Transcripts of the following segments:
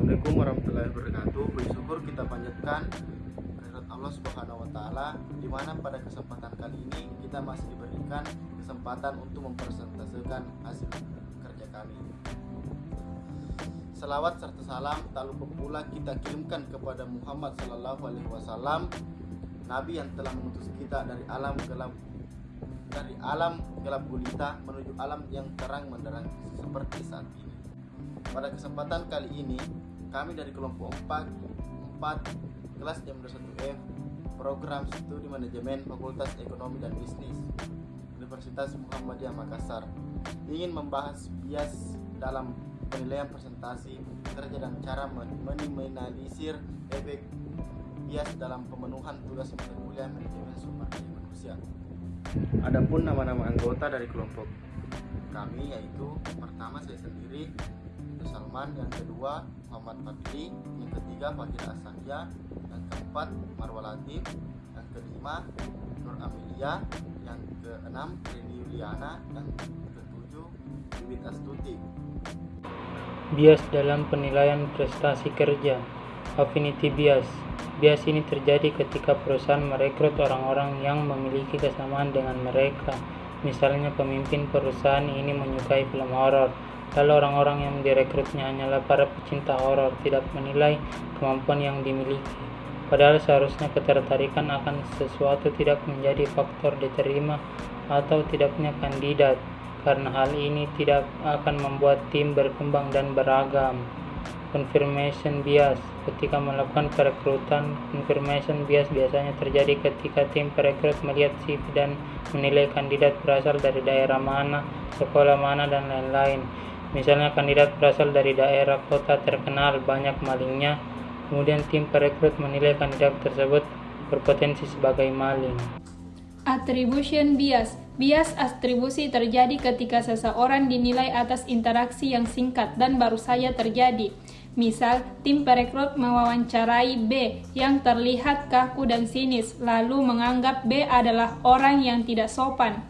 Assalamualaikum warahmatullahi wabarakatuh. Bersyukur kita panjatkan kehadirat Allah Subhanahu wa taala, di mana pada kesempatan kali ini kita masih diberikan kesempatan untuk mempresentasikan hasil kerja kami. Selawat serta salam tak lupa pula kita kirimkan kepada Muhammad sallallahu alaihi wasallam, nabi yang telah mengutus kita dari alam gelap gulita menuju alam yang terang benderang seperti saat ini. Pada kesempatan kali ini, kami dari kelompok 4 kelas jam 1F program studi manajemen Fakultas Ekonomi dan Bisnis Universitas Muhammadiyah Makassar ingin membahas bias dalam penilaian presentasi kerja dan cara meminimalisir efek bias dalam pemenuhan tugas mata kuliah manajemen sumber daya manusia. Adapun nama-nama anggota dari kelompok kami yaitu pertama saya sendiri Salman, yang kedua Muhammad Fadli, yang ketiga Fahir Asania, yang keempat Marwa Latif, yang kelima Nur Amelia, yang keenam Rini Yuliana, yang ketujuh Bibit Astuti. Bias dalam penilaian prestasi kerja. Affinity bias. Bias ini terjadi ketika perusahaan merekrut orang-orang yang memiliki kesamaan dengan mereka. Misalnya pemimpin perusahaan ini menyukai film horor, lalu orang-orang yang direkrutnya hanyalah para pecinta horor, tidak menilai kemampuan yang dimiliki. Padahal seharusnya ketertarikan akan sesuatu tidak menjadi faktor diterima atau tidaknya kandidat, karena hal ini tidak akan membuat tim berkembang dan beragam. Confirmation bias. Ketika melakukan perekrutan, confirmation bias biasanya terjadi ketika tim perekrut melihat CV dan menilai kandidat berasal dari daerah mana, sekolah mana, dan lain-lain. Misalnya kandidat berasal dari daerah kota terkenal banyak malingnya, kemudian tim perekrut menilai kandidat tersebut berpotensi sebagai maling. Attribution bias. Bias atribusi terjadi ketika seseorang dinilai atas interaksi yang singkat dan baru saja terjadi. Misal, tim perekrut mewawancarai B yang terlihat kaku dan sinis, lalu menganggap B adalah orang yang tidak sopan.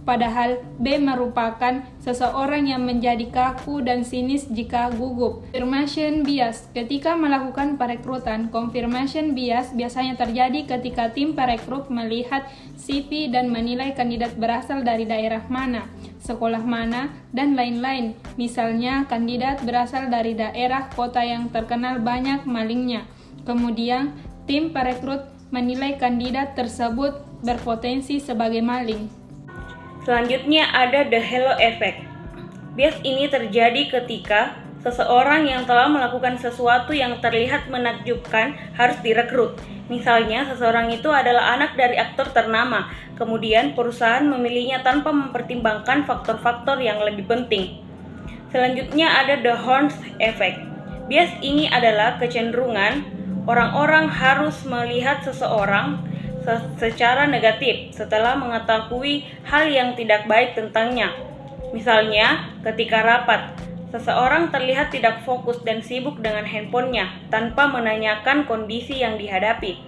Padahal B merupakan seseorang yang menjadi kaku dan sinis jika gugup. Confirmation bias. Ketika melakukan perekrutan, confirmation bias biasanya terjadi ketika tim perekrut melihat CV dan menilai kandidat berasal dari daerah mana, sekolah mana, dan lain-lain. Misalnya, kandidat berasal dari daerah kota yang terkenal banyak malingnya. Kemudian, tim perekrut menilai kandidat tersebut berpotensi sebagai maling. Selanjutnya ada the halo effect. Bias ini terjadi ketika seseorang yang telah melakukan sesuatu yang terlihat menakjubkan harus direkrut. Misalnya, seseorang itu adalah anak dari aktor ternama, kemudian perusahaan memilihnya tanpa mempertimbangkan faktor-faktor yang lebih penting. Selanjutnya ada the horns effect. Bias ini adalah kecenderungan orang-orang harus melihat seseorang secara negatif setelah mengetahui hal yang tidak baik tentangnya. Misalnya, ketika rapat, seseorang terlihat tidak fokus dan sibuk dengan handphonenya tanpa menanyakan kondisi yang dihadapi.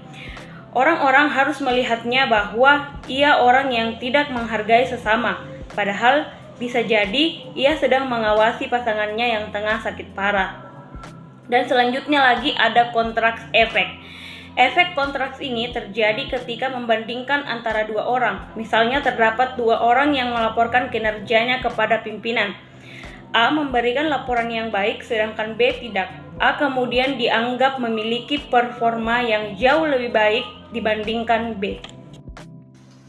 Orang-orang harus melihatnya bahwa ia orang yang tidak menghargai sesama, padahal bisa jadi ia sedang mengawasi pasangannya yang tengah sakit parah. Dan selanjutnya lagi ada contrast effect. Efek kontraks ini terjadi ketika membandingkan antara dua orang. Misalnya terdapat dua orang yang melaporkan kinerjanya kepada pimpinan. A memberikan laporan yang baik sedangkan B tidak. A kemudian dianggap memiliki performa yang jauh lebih baik dibandingkan B.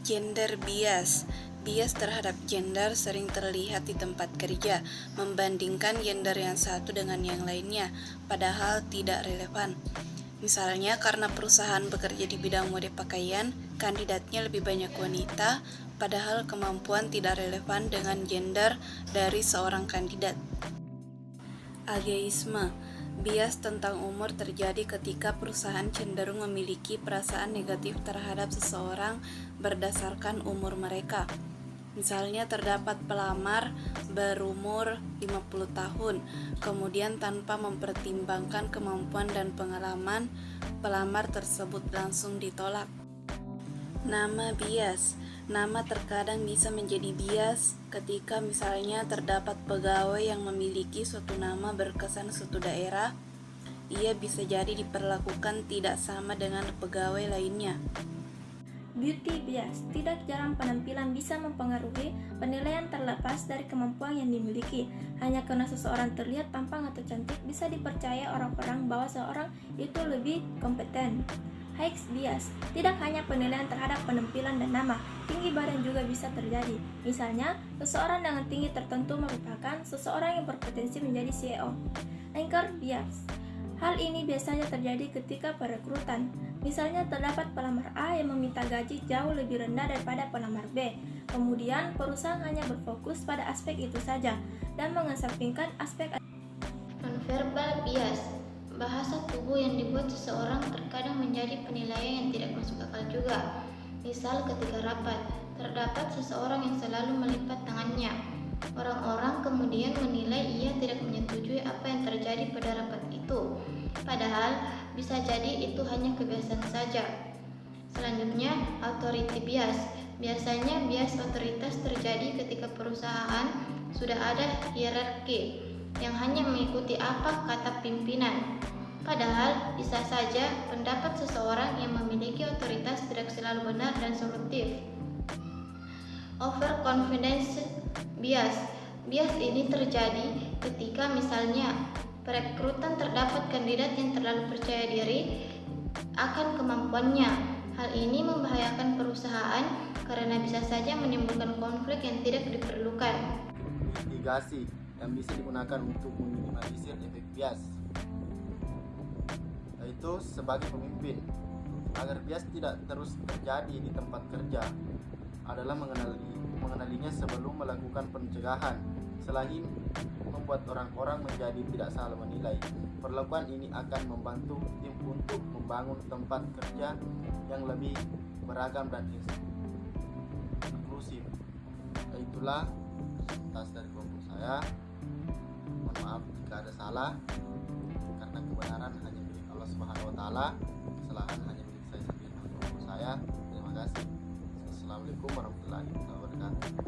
Gender bias. Bias terhadap gender sering terlihat di tempat kerja, membandingkan gender yang satu dengan yang lainnya, padahal tidak relevan. Misalnya karena perusahaan bekerja di bidang mode pakaian, kandidatnya lebih banyak wanita, padahal kemampuan tidak relevan dengan gender dari seorang kandidat. Ageisme. Bias tentang umur terjadi ketika perusahaan cenderung memiliki perasaan negatif terhadap seseorang berdasarkan umur mereka. Misalnya terdapat pelamar berumur 50 tahun, kemudian tanpa mempertimbangkan kemampuan dan pengalaman, pelamar tersebut langsung ditolak. Nama bias. Nama terkadang bisa menjadi bias ketika misalnya terdapat pegawai yang memiliki suatu nama berkesan suatu daerah, ia bisa jadi diperlakukan tidak sama dengan pegawai lainnya. Beauty bias. Tidak jarang penampilan bisa mempengaruhi penilaian terlepas dari kemampuan yang dimiliki. Hanya karena seseorang terlihat tampan atau cantik, bisa dipercaya orang-orang bahwa seorang itu lebih kompeten. Height bias. Tidak hanya penilaian terhadap penampilan dan nama, tinggi badan juga bisa terjadi. Misalnya, seseorang dengan tinggi tertentu merupakan seseorang yang berpotensi menjadi CEO. Anchor bias. Hal ini biasanya terjadi ketika perekrutan. Misalnya terdapat pelamar A yang meminta gaji jauh lebih rendah daripada pelamar B. Kemudian perusahaan hanya berfokus pada aspek itu saja dan mengesampingkan aspek Nonverbal bias. Bahasa tubuh yang dibuat seseorang terkadang menjadi penilaian yang tidak masuk akal juga. Misal ketika rapat, terdapat seseorang yang selalu melipat tangannya. Orang-orang kemudian menilai ia tidak menyetujui apa yang terjadi pada rapat itu. Padahal bisa jadi itu hanya kebiasaan saja. Selanjutnya, authority bias. Biasanya bias otoritas terjadi ketika perusahaan sudah ada hierarki yang hanya mengikuti apa kata pimpinan. Padahal bisa saja pendapat seseorang yang memiliki otoritas tidak selalu benar dan solutif. Overconfidence bias. Bias ini terjadi ketika misalnya perekrutan terdapat kandidat yang terlalu percaya diri akan kemampuannya. Hal ini membahayakan perusahaan karena bisa saja menimbulkan konflik yang tidak diperlukan. Mitigasi yang bisa digunakan untuk meminimalisir efek bias, yaitu sebagai pemimpin, agar bias tidak terus terjadi di tempat kerja adalah mengenalinya sebelum melakukan pencegahan. Selain membuat orang-orang menjadi tidak salah menilai, perlakuan ini akan membantu tim untuk membangun tempat kerja yang lebih beragam dan inklusif. Itulah atas dari kelompok saya. Mohon maaf jika ada salah, karena kebenaran hanya milik Allah Subhanahu wa taala, kesalahan hanya milik saya sendiri dan kelompok saya. Terima kasih. Assalamualaikum warahmatullahi wabarakatuh.